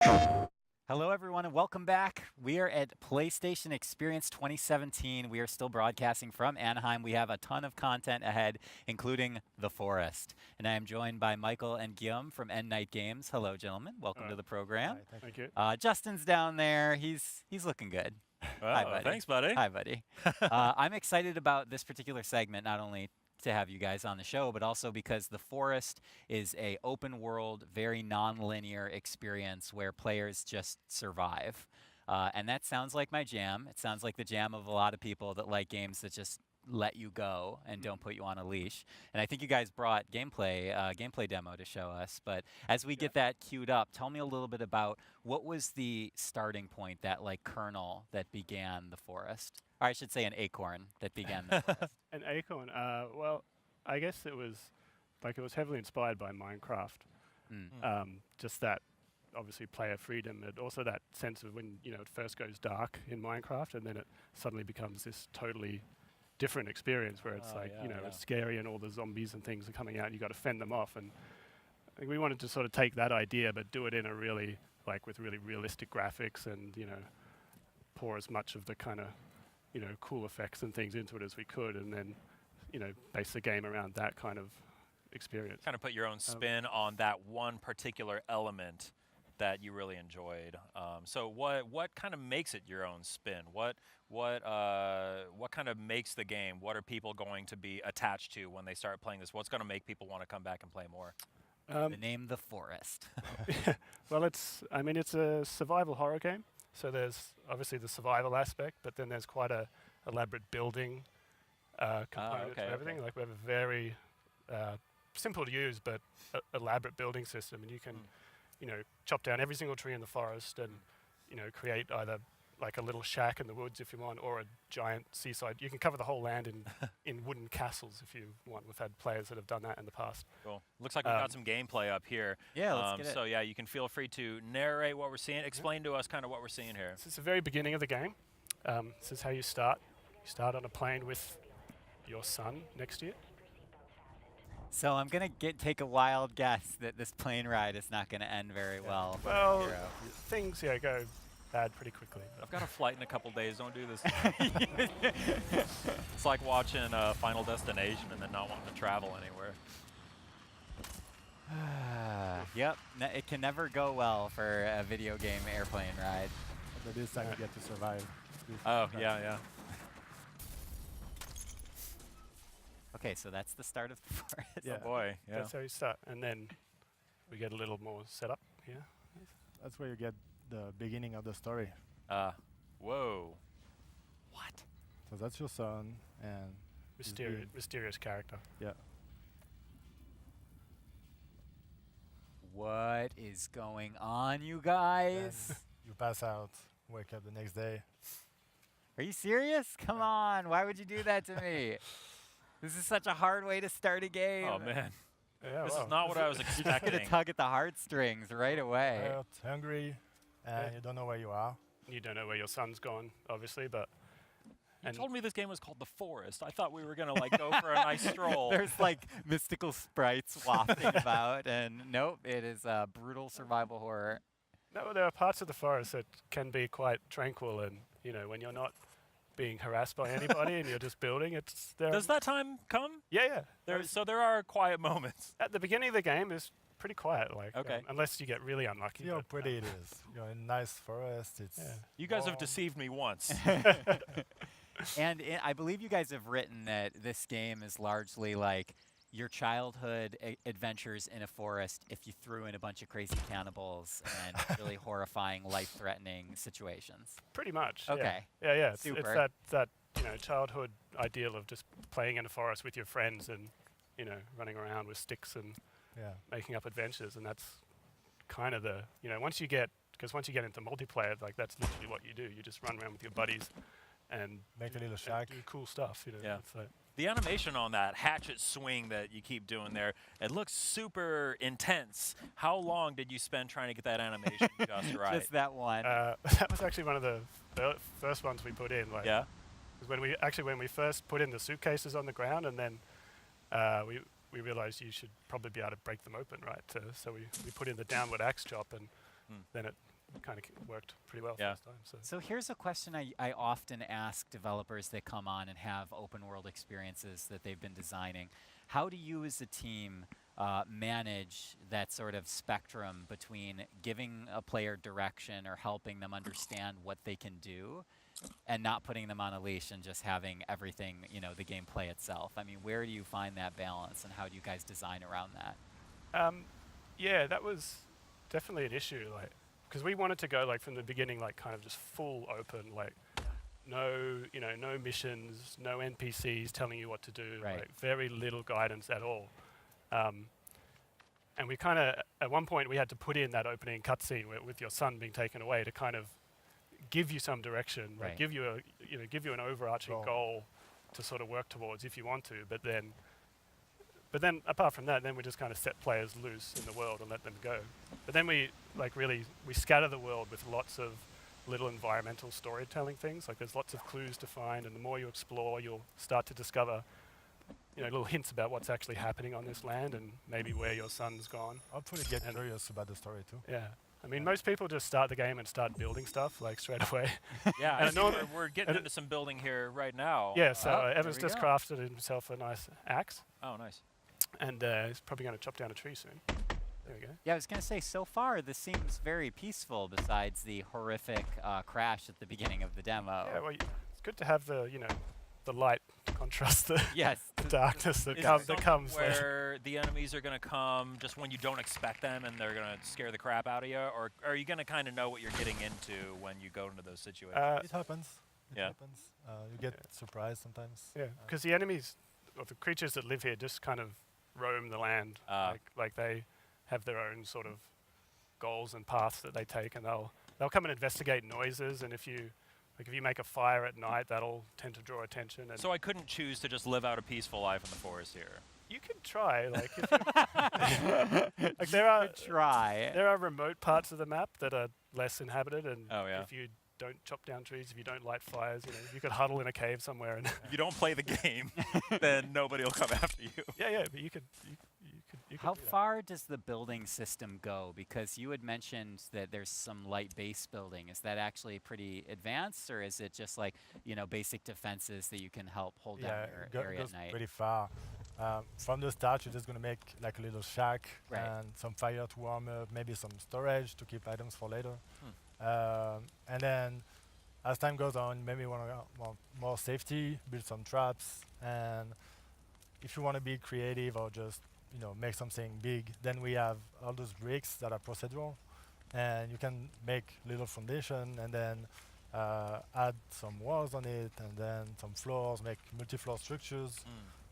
Hello, everyone, and welcome back. We are at PlayStation Experience 2017. We are still broadcasting from Anaheim. We have a ton of content ahead, including The Forest. And I am joined by Michael and Guillaume from End Night Games. Hello, gentlemen. Welcome to the program. Hi, thank you. Justin's down there. He's looking good. Hi, buddy. Thanks, buddy. Hi, buddy. I'm excited about this particular segment, not only to have you guys on the show, but also because The Forest is a open world, very non-linear experience where players just survive. And that sounds like my jam. It sounds like the jam of a lot of people that like games that just let you go and don't put you on a leash. And I think you guys brought gameplay demo to show us. But as we get that queued up, tell me a little bit about what was the starting point, that like kernel that began The Forest? Or I should say an acorn that began The Forest. An acorn. Well, I guess it was heavily inspired by Minecraft. Just that, obviously, player freedom, and also that sense of when it first goes dark in Minecraft, and then it suddenly becomes this totally different experience where it's it's scary and all the zombies and things are coming out, and you got to fend them off. And I think we wanted to sort of take that idea, but do it in a really with really realistic graphics, and pour as much of the kind of cool effects and things into it as we could, and then base the game around that kind of experience. Kind of put your own spin on that one particular element that you really enjoyed. So what kind of makes it your own spin? What kind of makes the game? What are people going to be attached to when they start playing this? What's going to make people want to come back and play more? The name The Forest. Well, it's a survival horror game. So there's obviously the survival aspect, but then there's quite a elaborate building component to everything. Like we have a very simple to use but elaborate building system, and you can chop down every single tree in the forest and create either like a little shack in the woods if you want, or a giant seaside. You can cover the whole land in wooden castles if you want. We've had players that have done that in the past. Cool. Looks like we've got some gameplay up here. Yeah, let's get it. So yeah, you can feel free to narrate what we're seeing. Explain to us kind of what we're seeing here. This is the very beginning of the game. This is how you start. You start on a plane with your son next to you. So I'm gonna take a wild guess that this plane ride is not gonna end very well. For Well, the hero. things go bad pretty quickly. I've got a flight in a couple days. Don't do this. It's like watching Final Destination and then not wanting to travel anywhere. Yep, it can never go well for a video game airplane ride. But this time you get to survive. Oh, yeah. Okay, so that's the start of The Forest. Yeah. Oh boy, yeah. That's how you start. And then we get a little more setup here. That's where you get the beginning of the story. Whoa. What? So that's your son, and he's Mysterious character. yeah. What is going on, you guys? You pass out, wake up the next day. Are you serious? Come on, why would you do that to me? This is such a hard way to start a game. Oh man. Yeah, This well, is not what I was You're expecting. gonna tug at the heartstrings right away. Tired, hungry, and you don't know where you are. you don't know where your son's gone, obviously, but You told me this game was called The Forest. I thought we were going to like go for a nice stroll. There's like mystical sprites wafting about, and nope, it is brutal survival horror. no, there are parts of the forest that can be quite tranquil, and when you're not being harassed by anybody and you're just building, it's there. Does that time come? Yeah. So there are quiet moments. At the beginning of the game is pretty quiet, Okay. unless you get really unlucky. See how but, pretty it is. You're in a nice forest. It's You guys have warm. deceived me once. And I believe you guys have written that this game is largely like your childhood adventures in a forest if you threw in a bunch of crazy cannibals and really horrifying, life-threatening situations. Pretty much. Okay. Yeah. It's Super. that childhood ideal of just playing in a forest with your friends and running around with sticks and Yeah. making up adventures, and that's kind of the once you get into multiplayer, like that's literally what you do. You just run around with your buddies and Make a little and shack. do cool stuff. Yeah. It's like, The animation on that hatchet swing that you keep doing there, it looks super intense. How long did you spend trying to get that animation just right? Just that one. that was actually one of the first ones we put in. Like, Yeah? 'cause when we first put in the suitcases on the ground, and then we realized you should probably be able to break them open, right? So we put in the downward axe chop, and then it kind of worked pretty well Yeah. first time. So. So here's a question I often ask developers that come on and have open world experiences that they've been designing. How do you as a team manage that sort of spectrum between giving a player direction or helping them understand what they can do and not putting them on a leash and just having everything, the gameplay itself? I mean, where do you find that balance and how do you guys design around that? Yeah, that was definitely an issue, like, because we wanted to go like from the beginning, like kind of just full open, like no missions, no NPCs telling you what to do, Right. like very little guidance at all. And we kind of, at one point, we had to put in that opening cutscene with your son being taken away to kind of give you some direction, Right. like give you an overarching goal to sort of work towards if you want to. But then apart from that, then we just kind of set players loose in the world and let them go. But then we scatter the world with lots of little environmental storytelling things. Like there's lots of clues to find, and the more you explore, you'll start to discover little hints about what's actually happening on this land and maybe where your son's gone. I'll probably get curious about the story too. Yeah. I mean, most people just start the game and start building stuff like straight away. Yeah, And I see norm- we're getting into some building here right now. Yeah, so there Evans we just go. crafted himself a nice axe, Oh, nice. and he's probably going to chop down a tree soon. There we go. Yeah, I was going to say, so far, this seems very peaceful besides the horrific crash at the beginning of the demo. Yeah, well, it's good to have the light to contrast the Yes. darkness that Is comes. there That comes something later. where the enemies are going to come just when you don't expect them and they're going to scare the crap out of you? Or are you going to kind of know what you're getting into when you go into those situations? It happens. It Yeah. happens. You get surprised sometimes. Yeah, because the enemies, or the creatures that live here, just kind of roam the land. Like they have their own sort of goals and paths that they take, and they'll come and investigate noises. And if you make a fire at night, that'll tend to draw attention. And So I couldn't choose to just live out a peaceful life in the forest here. you can try, like, like there are remote parts of the map that are less inhabited, and Oh, yeah. if you don't chop down trees, if you don't light fires, you could huddle in a cave somewhere. And If you don't play the game, then nobody will come after you. yeah, but you could How do that. far does the building system go? Because you had mentioned that there's some light base building. Is that actually pretty advanced, or is it just like, basic defenses that you can help hold down It your area goes at night? pretty far. From the start, you're just going to make like a little shack Right. and some fire to warm up, maybe some storage to keep items for later. And then as time goes on, maybe you want more safety, build some traps. And if you want to be creative or just make something big, then we have all those bricks that are procedural, and you can make little foundation and then add some walls on it, and then some floors, make multi-floor structures.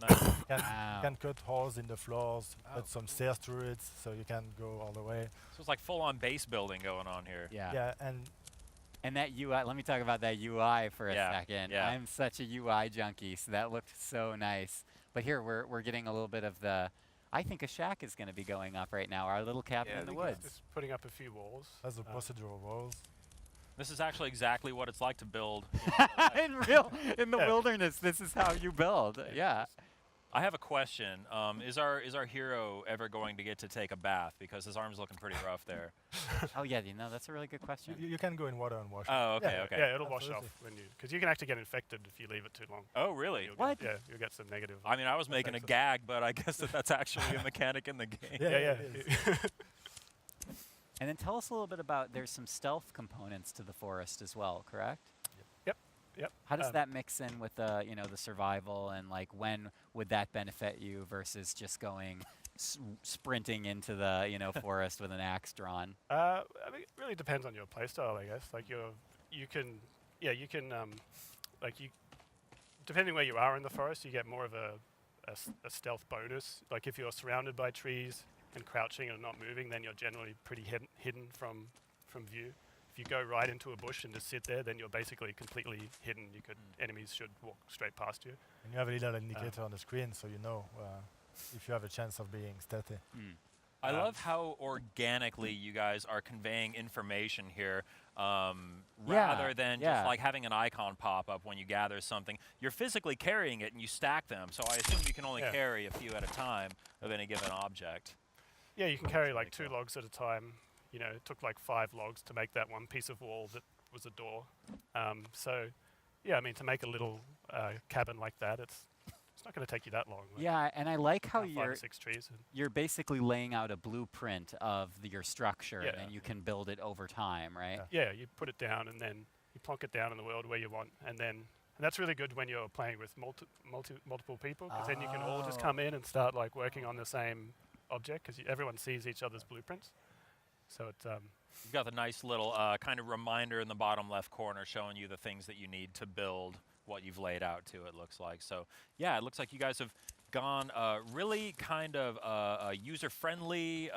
Nice. You can cut holes in the floors, put some stairs through it, so you can go all the way. So it's like full-on base building going on here. Yeah. Yeah, And that UI, let me talk about that UI for a Yeah, second. yeah. I'm such a UI junkie, so that looked so nice. But here we're getting a little bit of I think a shack is going to be going up right now, our little cabin Yeah, in the I think woods. Just putting up a few walls. that's the procedural walls. This is actually exactly what it's like to build. in the Yeah. wilderness, this is how you build. Yeah. I have a question. Is our hero ever going to get to take a bath? Because his arm's looking pretty rough there. Oh yeah, that's a really good question. You can go in water and wash it. Oh, okay, Yeah. okay. Yeah, it'll wash off Absolutely. because you can actually get infected if you leave it too long. Oh, really? What? You'll get some negative. I mean, I was making a effects of- gag, but I guess that's actually a mechanic in the game. Yeah, Yeah. it is. And then tell us a little bit about, there's some stealth components to the forest as well, correct? Yep. How does that mix in with the survival, and like when would that benefit you versus just going sprinting into the forest with an axe drawn? I mean, it really depends on your playstyle, I guess. Like depending where you are in the forest, you get more of a stealth bonus. Like if you're surrounded by trees and crouching and not moving, then you're generally pretty hidden from view. If you go right into a bush and just sit there, then you're basically completely hidden. Enemies should walk straight past you. And you have a little indicator on the screen, so you know if you have a chance of being stealthy. I love how organically you guys are conveying information here, rather than just like having an icon pop up when you gather something. You're physically carrying it and you stack them, so I assume you can only Yeah. carry a few at a time of any given object. Yeah, you can carry like pretty 2 logs at a time. it took like 5 logs to make that one piece of wall that was a door. So, yeah, I mean, to make a little cabin like that, it's not going to take you that long. Like, Yeah, and I like how 5 or 6 trees. you're basically laying out a blueprint of your structure, Yeah. and then you can build it over time, right? Yeah, you put it down and then you plonk it down in the world where you want, and that's really good when you're playing with multiple people, because then you can all just come in and start like working on the same object, because everyone sees each other's blueprints. So it's You've got the nice little kind of reminder in the bottom left corner showing you the things that you need to build what you've laid out to, it looks like. So yeah, it looks like you guys have gone really kind of user-friendly,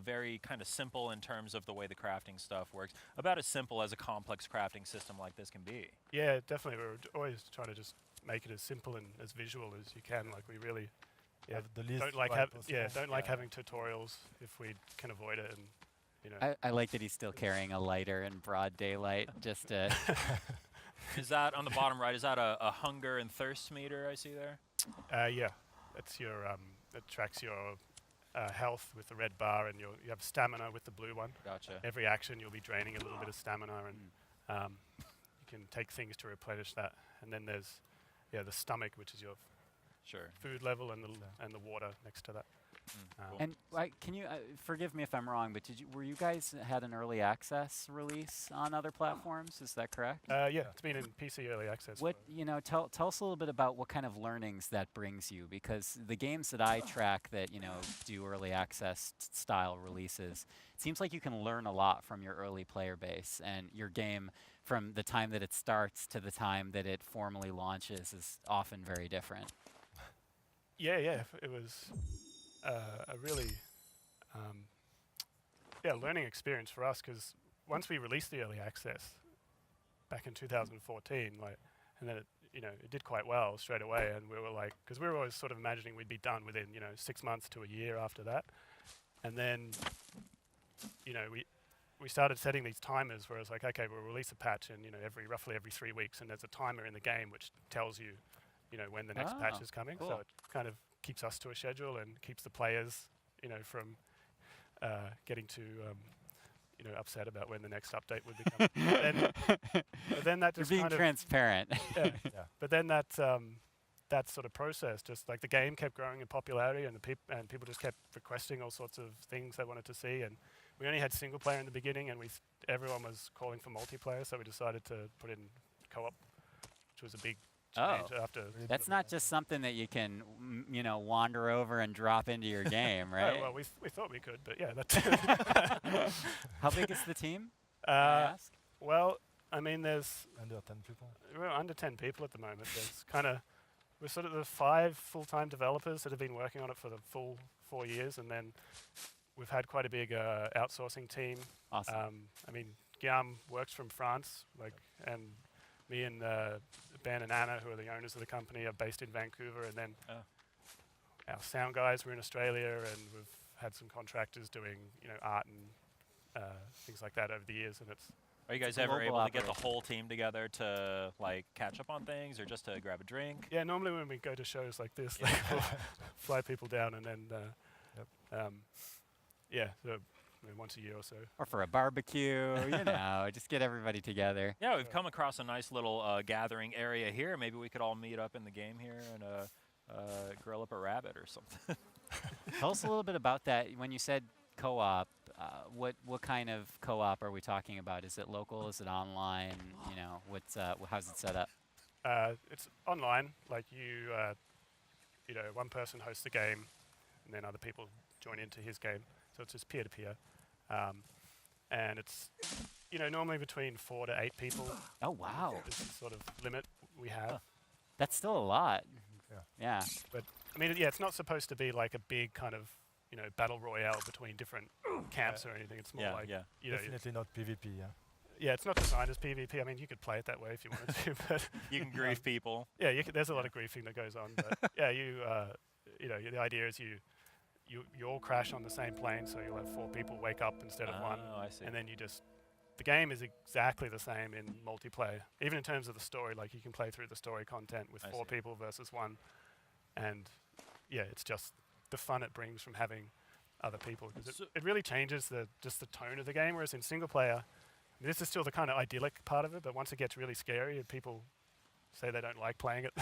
very kind of simple in terms of the way the crafting stuff works. About as simple as a complex crafting system like this can be. yeah, definitely. We're always trying to just make it as simple and as visual as you can. Like we really Have the least don't like variety possible. don't like Yeah. having tutorials if we can avoid it, and I like that he's still carrying a lighter in broad daylight, just to Is that on the bottom right? Is that a hunger and thirst meter I see there? yeah, that's your it tracks your health with the red bar, and you have stamina with the blue one. Gotcha. Every action you'll be draining a little bit of stamina, and you can take things to replenish that. And then there's the stomach, which is your Sure. food level, and the water next to that. Cool. And can you forgive me if I'm wrong, but were you guys had an early access release on other platforms? Is that correct? Yeah, it's been in PC early access. What for- tell us a little bit about what kind of learnings that brings you, because the games that I track that do early access style releases, it seems like you can learn a lot from your early player base, and your game from the time that it starts to the time that it formally launches is often very different. Yeah, it was a really learning experience for us, because once we released the early access back in 2014, and then it did quite well straight away, and we were like, because we were always sort of imagining we'd be done within 6 months to a year after that, and then we started setting these timers where it's like, okay, we'll release a patch in roughly every 3 weeks, and there's a timer in the game which tells you when the next patch is coming. Cool. So it kind of keeps us to a schedule and keeps the players from getting too upset about when the next update would be coming. but then that You're just being kind of transparent. yeah. Yeah. But then that sort of process, just like the game kept growing in popularity, and people just kept requesting all sorts of things they wanted to see, and we only had single player in the beginning, and everyone was calling for multiplayer, so we decided to put in co-op, which was a big change after. That's not just something that you can wander over and drop into your game, right? Well, we thought we could, but yeah, that's How big is the team? May I ask? well, I mean, there's Under 10 people. we're under 10 people at the moment. We're sort of the 5 full-time developers that have been working on it for the full 4 years, and then we've had quite a big outsourcing team. Awesome. I mean, Guillaume works from France, and me and Ben and Anna, who are the owners of the company, are based in Vancouver, and then our sound guys were in Australia, and we've had some contractors doing art and things like that over the years, and it's Are you guys It's a ever global able to get the operation. whole team together to catch up on things, or just to grab a drink? yeah. Normally when we go to shows like this, we'll fly people down, and then so once a year or so. Or for a barbecue, just get everybody together. Yeah, we've come across a nice little gathering area here. Maybe we could all meet up in the game here and grill up a rabbit or something. Tell us a little bit about that. When you said co-op, what kind of co-op are we talking about? Is it local? Is it online? How's it set up? It's online. Like one person hosts the game, and then other people join into his game. So it's just peer-to-peer. And it's, normally between 4 to 8 people Oh wow, is the sort of limit we have. that's still a lot. Yeah. Yeah. I mean, it's not supposed to be like a big kind of, battle royale between different camps or anything. It's more Yeah, like, yeah. Definitely not PvP, yeah. yeah, it's not designed as PvP. I mean, you could play it that way if you wanted to, but You can grief people. yeah, there's a lot of griefing that goes on. But yeah, the idea is you all crash on the same plane, so you'll have 4 people wake up instead of 1. Oh, I see. And then the game is exactly the same in multiplayer, even in terms of the story. Like you can play through the story content with I 4 see. people versus 1, and yeah, it's just the fun it brings from having other people because it really changes just the tone of the game. Whereas in single player, this is still the kind of idyllic part of it, but once it gets really scary, people say they don't like playing it.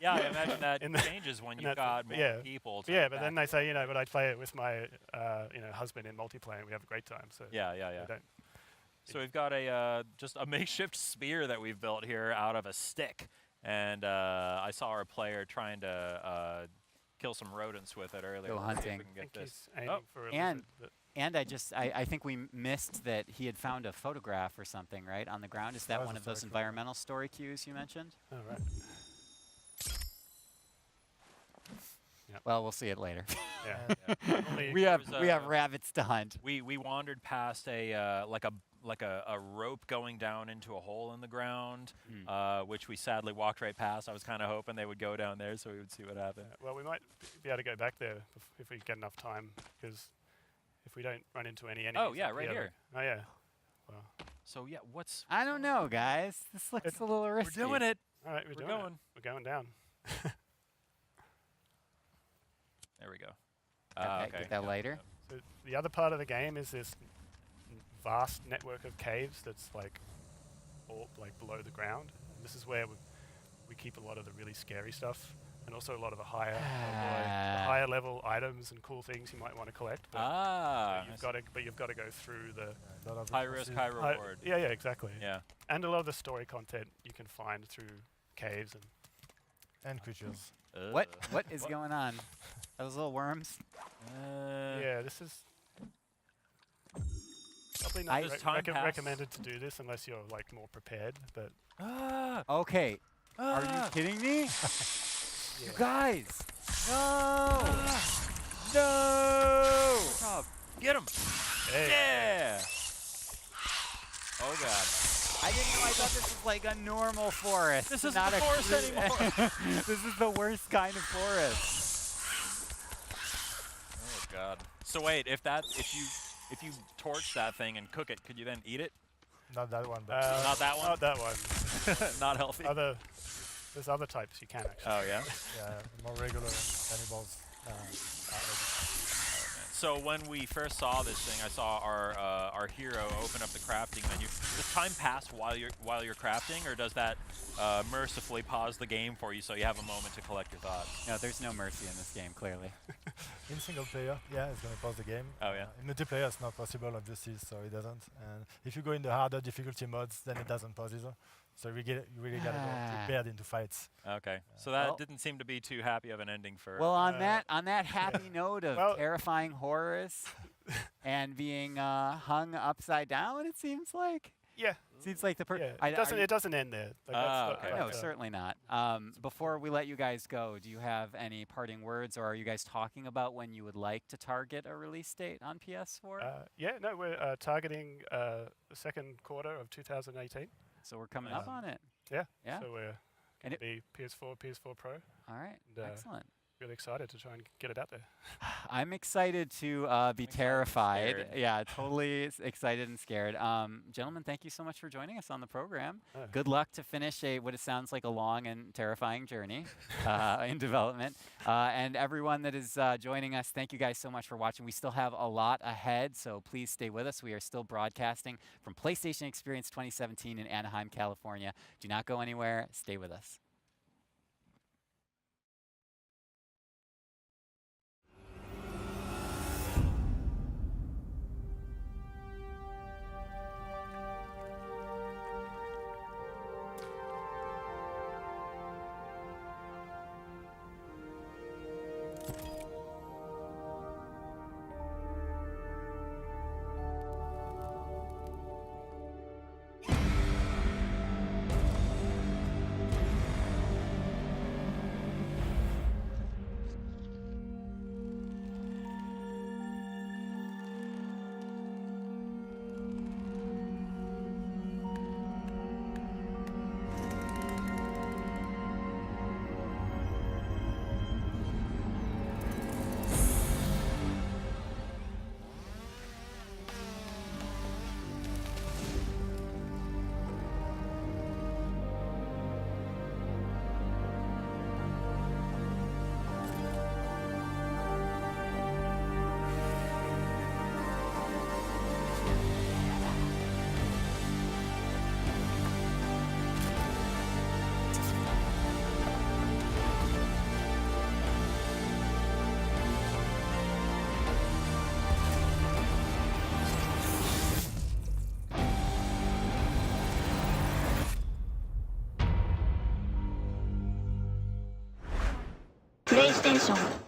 Yeah, I imagine that changes when you've got more people. Yeah, but then they say, but I play it with my husband in multiplayer, and we have a great time. So yeah. So we've got a just a makeshift spear that we've built here out of a stick, and I saw our player trying to kill some rodents with it earlier. Go hunting. And I think we missed that he had found a photograph or something, right, on the ground. Is that one of those environmental story cues you mentioned? Oh, right. Yep. Well, we'll see it later. Yeah. we have rabbits to hunt. We wandered past a like a rope going down into a hole in the ground, which we sadly walked right past. I was kind of hoping they would go down there so we would see what happened. Well, we might be able to go back there if we get enough time, because if we don't run into any enemies. Oh yeah, right here. Oh yeah. Well. So yeah, what's? I don't know, guys. This looks a little risky. We're doing it. All right, we're going. We're going down. There we go. Okay, get that later. So the other part of the game is this vast network of caves that's all below the ground. And this is where we keep a lot of the really scary stuff, and also a lot of the higher level items and cool things you might want to collect. But you've got to go through the high risk, high reward. Yeah, exactly. Yeah. And a lot of the story content you can find through caves and creatures. What is going on? Those little worms? Yeah, this is probably not recommended to do this unless you're more prepared. But okay, are you kidding me? You guys, no, no! Get him! Hey. Yeah! Oh god. I didn't know. I thought this was like a normal forest. This isn't not a forest anymore. This is the worst kind of forest. Oh god. So wait, if you torch that thing and cook it, could you then eat it? Not that one. Not that one. Not that one. Not healthy. There's other types you can actually. Oh yeah. Yeah, more regular cannibals. So when we first saw this thing, I saw our hero open up the crafting menu. Does time pass while you're crafting, or does that mercifully pause the game for you so you have a moment to collect your thoughts? No, there's no mercy in this game, clearly. In single player, yeah, it's going to pause the game. Oh yeah. In multiplayer, it's not possible, obviously, so it doesn't. And if you go in the harder difficulty modes, then it doesn't pause either. So you really got to go prepared into fights. Okay. So that didn't seem to be too happy of an ending for. Well, on that happy note of terrifying horrors and being hung upside down, it seems like. Yeah. Seems like the it doesn't end there. Okay. No, certainly not. Before we let you guys go, do you have any parting words, or are you guys talking about when you would like to target a release date on PS4? We're targeting the second quarter of 2018. So we're coming up on it. Yeah. Yeah. So we're going to be PS4 Pro. All right. Excellent. Really excited to try and get it out there. I'm excited to be terrified. Yeah, totally excited and scared. Gentlemen, thank you so much for joining us on the program. Good luck to finish what it sounds like a long and terrifying journey in development. And everyone that is joining us, thank you guys so much for watching. We still have a lot ahead, so please stay with us. We are still broadcasting from PlayStation Experience 2017 in Anaheim, California. Do not go anywhere. Stay with us. プレイステーション